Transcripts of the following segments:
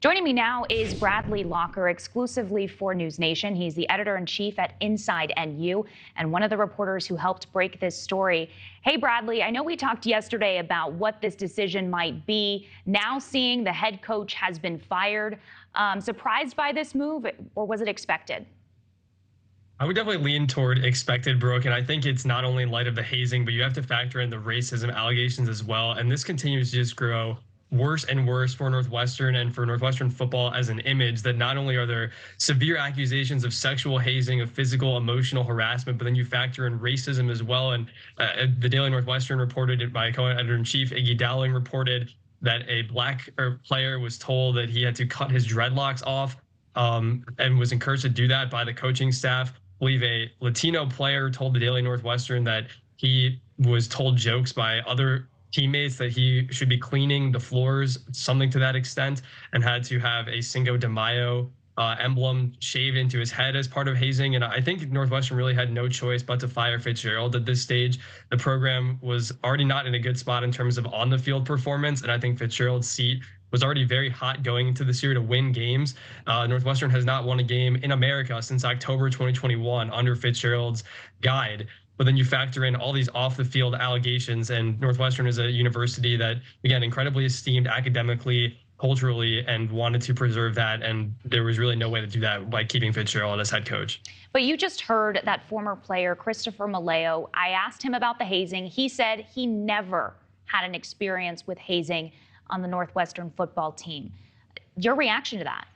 Joining me now is Bradley Locker, exclusively for NewsNation. He's the editor-in-chief at Inside NU and one of the reporters who helped break this story. Hey, Bradley, I know we talked yesterday about what this decision might be. Now seeing the head coach has been fired, surprised by this move, or was it expected? I would definitely lean toward expected, Brooke, and I think it's not only in light of the hazing, but you have to factor in the racism allegations as well. And this continues to just grow worse and worse for Northwestern and for Northwestern football as an image, that not only are there severe accusations of sexual hazing, of physical, emotional harassment, but then you factor in racism as well. And the Daily Northwestern reported it, by co-editor-in-chief Iggy Dowling reported that a black player was told that he had to cut his dreadlocks off and was encouraged to do that by the coaching staff. I believe a Latino player told the Daily Northwestern that he was told jokes by other teammates that he should be cleaning the floors, something to that extent, and had to have a Cinco de Mayo emblem shaved into his head as part of hazing. And I think Northwestern really had no choice but to fire Fitzgerald at this stage. The program was already not in a good spot in terms of on-the-field performance, and I think Fitzgerald's seat was already very hot going into this year to win games. Northwestern has not won a game in America since October 2021 under Fitzgerald's guide. But then you factor in all these off-the-field allegations, and Northwestern is a university that, again, incredibly esteemed academically, culturally, and wanted to preserve that. And there was really no way to do that by keeping Fitzgerald as head coach. But you just heard that former player, Christopher Maleo. I asked him about the hazing. He said he never had an experience with hazing on the Northwestern football team. Your reaction to that?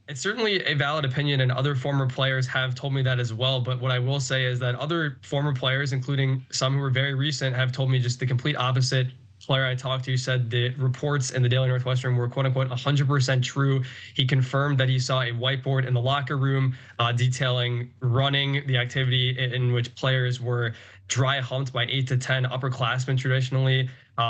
It's certainly a valid opinion, and other former players have told me that as well. But what I will say is that other former players, including some who were very recent, have told me just the complete opposite. Player I talked to said the reports in the Daily Northwestern were quote unquote 100% true. He confirmed that he saw a whiteboard in the locker room detailing running, the activity in which players were dry humped by 8 to 10 upperclassmen traditionally.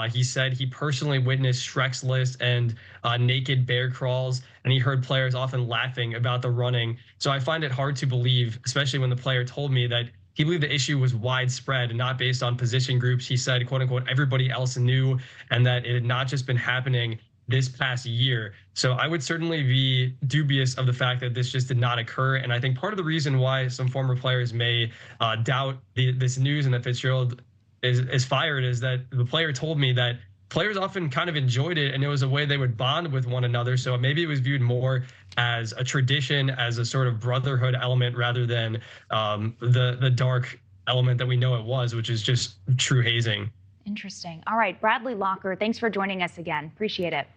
He said he personally witnessed Shrek's List and naked bear crawls, and he heard players often laughing about the running. So I find it hard to believe, especially when the player told me that he believed the issue was widespread and not based on position groups. He said, quote unquote, everybody else knew, and that it had not just been happening this past year. So I would certainly be dubious of the fact that this just did not occur. And I think part of the reason why some former players may doubt this news and that Fitzgerald is fired is that the player told me that players often kind of enjoyed it, and it was a way they would bond with one another. So maybe it was viewed more as a tradition, as a sort of brotherhood element, rather than the dark element that we know it was, which is just true hazing. Interesting. All right, Bradley Locker, thanks for joining us again. Appreciate it.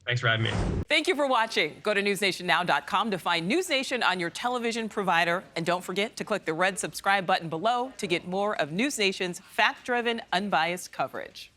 Thanks for having me. Thank you for watching. Go to newsnationnow.com to find NewsNation on your television provider. And don't forget to click the red subscribe button below to get more of NewsNation's fact-driven, unbiased coverage.